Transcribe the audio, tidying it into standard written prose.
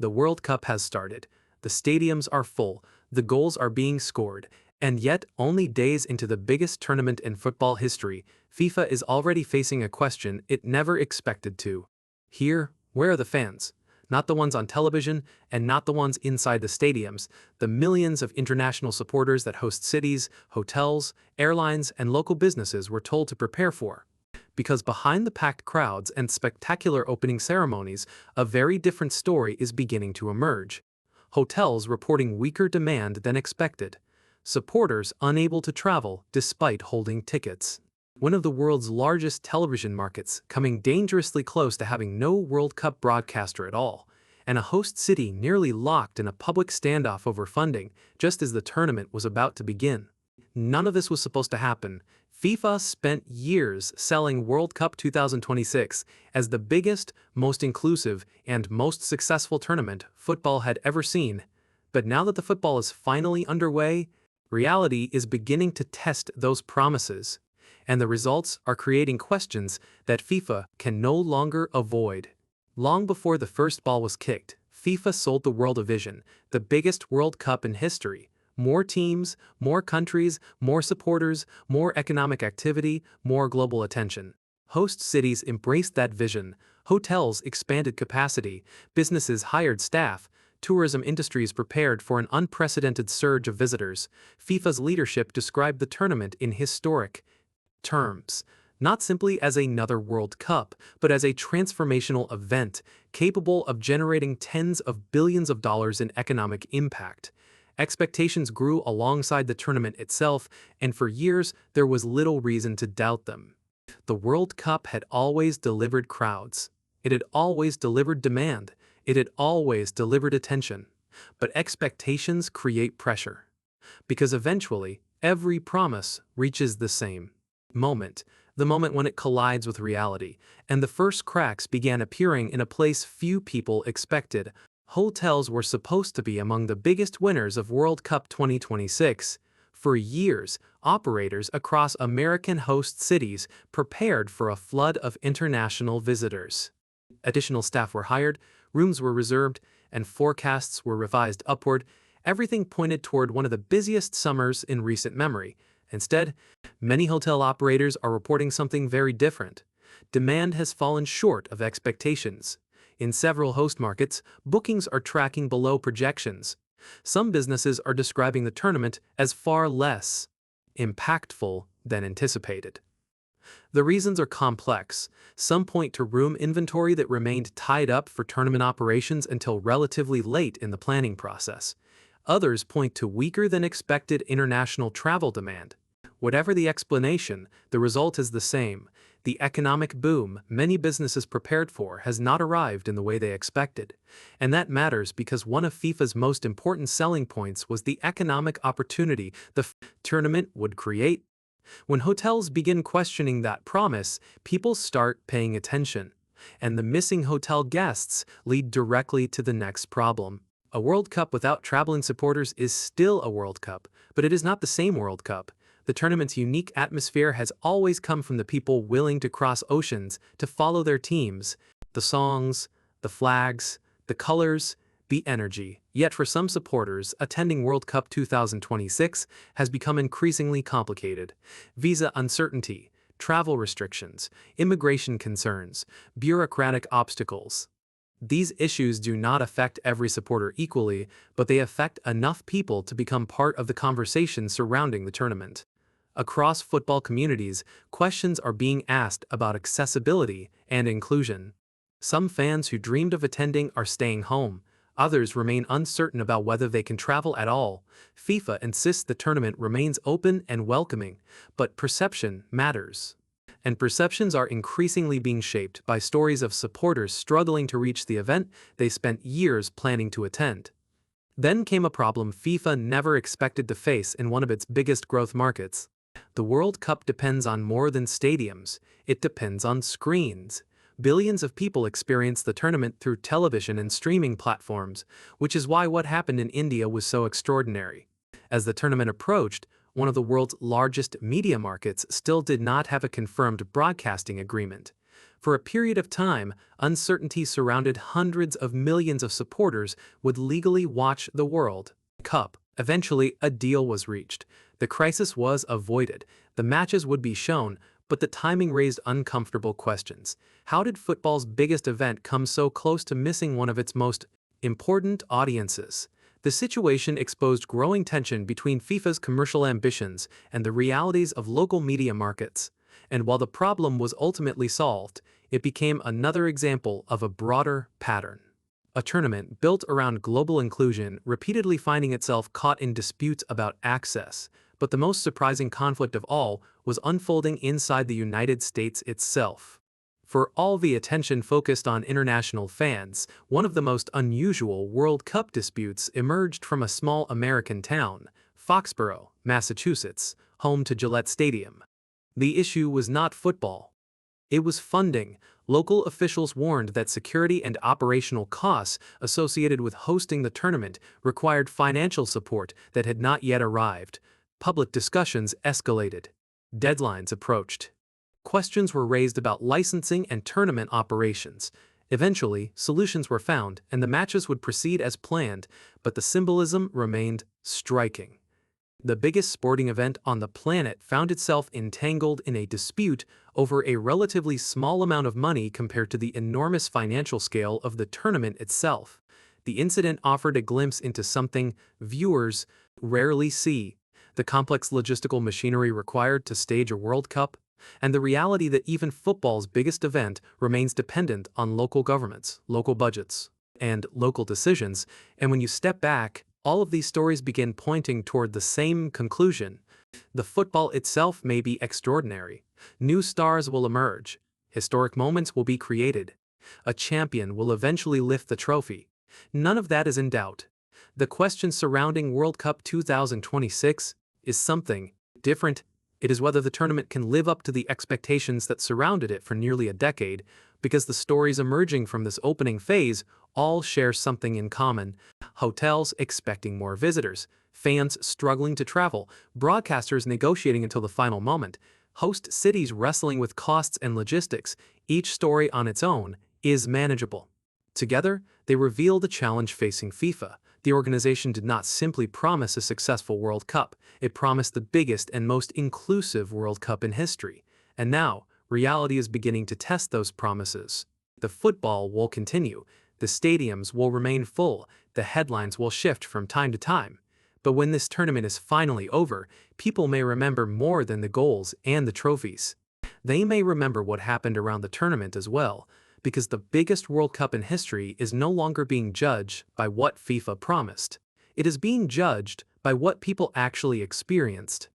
The World Cup has started. The stadiums are full, the goals are being scored, and yet, only days into the biggest tournament in football history, FIFA is already facing a question it never expected to. Here, where are the fans? Not the ones on television, and not the ones inside the stadiums, the millions of international supporters that host cities, hotels, airlines, and local businesses were told to prepare for. Because behind the packed crowds and spectacular opening ceremonies, a very different story is beginning to emerge. Hotels reporting weaker demand than expected. Supporters unable to travel despite holding tickets. One of the world's largest television markets coming dangerously close to having no World Cup broadcaster at all, and a host city nearly locked in a public standoff over funding just as the tournament was about to begin. None of this was supposed to happen. FIFA spent years selling World Cup 2026 as the biggest, most inclusive, and most successful tournament football had ever seen. But now that the football is finally underway, reality is beginning to test those promises, and the results are creating questions that FIFA can no longer avoid. Long before the first ball was kicked, FIFA sold the world a vision, the biggest World Cup in history. More teams, more countries, more supporters, more economic activity, more global attention. Host cities embraced that vision, hotels expanded capacity, businesses hired staff, tourism industries prepared for an unprecedented surge of visitors. FIFA's leadership described the tournament in historic terms, not simply as another World Cup, but as a transformational event capable of generating tens of billions of dollars in economic impact. Expectations grew alongside the tournament itself, and for years there was little reason to doubt them. The World Cup had always delivered crowds. It had always delivered demand. It had always delivered attention. But expectations create pressure. Because eventually, every promise reaches the same moment, the moment when it collides with reality, and the first cracks began appearing in a place few people expected. Hotels were supposed to be among the biggest winners of World Cup 2026. For years, operators across American host cities prepared for a flood of international visitors. Additional staff were hired, rooms were reserved, and forecasts were revised upward. Everything pointed toward one of the busiest summers in recent memory. Instead, many hotel operators are reporting something very different. Demand has fallen short of expectations. In several host markets, bookings are tracking below projections. Some businesses are describing the tournament as far less impactful than anticipated. The reasons are complex. Some point to room inventory that remained tied up for tournament operations until relatively late in the planning process. Others point to weaker than expected international travel demand. Whatever the explanation, the result is the same. The economic boom many businesses prepared for has not arrived in the way they expected. And that matters because one of FIFA's most important selling points was the economic opportunity the tournament would create. When hotels begin questioning that promise, people start paying attention. And the missing hotel guests lead directly to the next problem. A World Cup without traveling supporters is still a World Cup, but it is not the same World Cup. The tournament's unique atmosphere has always come from the people willing to cross oceans to follow their teams. The songs, the flags, the colors, the energy. Yet for some supporters, attending World Cup 2026 has become increasingly complicated. Visa uncertainty, travel restrictions, immigration concerns, bureaucratic obstacles. These issues do not affect every supporter equally, but they affect enough people to become part of the conversation surrounding the tournament. Across football communities, questions are being asked about accessibility and inclusion. Some fans who dreamed of attending are staying home. Others remain uncertain about whether they can travel at all. FIFA insists the tournament remains open and welcoming, but perception matters. And perceptions are increasingly being shaped by stories of supporters struggling to reach the event they spent years planning to attend. Then came a problem FIFA never expected to face in one of its biggest growth markets. The World Cup depends on more than stadiums. It depends on screens. Billions of people experience the tournament through television and streaming platforms, which is why what happened in India was so extraordinary. As the tournament approached, one of the world's largest media markets still did not have a confirmed broadcasting agreement. For a period of time, uncertainty surrounded hundreds of millions of supporters would legally watch the World Cup. Eventually, a deal was reached. The crisis was avoided. The matches would be shown, but the timing raised uncomfortable questions. How did football's biggest event come so close to missing one of its most important audiences? The situation exposed growing tension between FIFA's commercial ambitions and the realities of local media markets. And while the problem was ultimately solved, it became another example of a broader pattern. A tournament built around global inclusion repeatedly finding itself caught in disputes about access. But the most surprising conflict of all was unfolding inside the United States itself. For all the attention focused on international fans, one of the most unusual World Cup disputes emerged from a small American town, Foxborough, Massachusetts, home to Gillette Stadium. The issue was not football. It was funding. Local officials warned that security and operational costs associated with hosting the tournament required financial support that had not yet arrived. Public discussions escalated. Deadlines approached. Questions were raised about licensing and tournament operations. Eventually, solutions were found and the matches would proceed as planned, but the symbolism remained striking. The biggest sporting event on the planet found itself entangled in a dispute over a relatively small amount of money compared to the enormous financial scale of the tournament itself. The incident offered a glimpse into something viewers rarely see: the complex logistical machinery required to stage a World Cup, and the reality that even football's biggest event remains dependent on local governments, local budgets, and local decisions. And when you step back, all of these stories begin pointing toward the same conclusion. The football itself may be extraordinary. New stars will emerge. Historic moments will be created. A champion will eventually lift the trophy. None of that is in doubt. The question surrounding World Cup 2026 is something different. It is whether the tournament can live up to the expectations that surrounded it for nearly a decade, because the stories emerging from this opening phase all share something in common. Hotels expecting more visitors, fans struggling to travel, broadcasters negotiating until the final moment, host cities wrestling with costs and logistics. Each story on its own is manageable. Together, they reveal the challenge facing FIFA. The organization did not simply promise a successful World Cup, it promised the biggest and most inclusive World Cup in history. And now, reality is beginning to test those promises. The football will continue, the stadiums will remain full, the headlines will shift from time to time. But when this tournament is finally over, people may remember more than the goals and the trophies. They may remember what happened around the tournament as well, because the biggest World Cup in history is no longer being judged by what FIFA promised. It is being judged by what people actually experienced.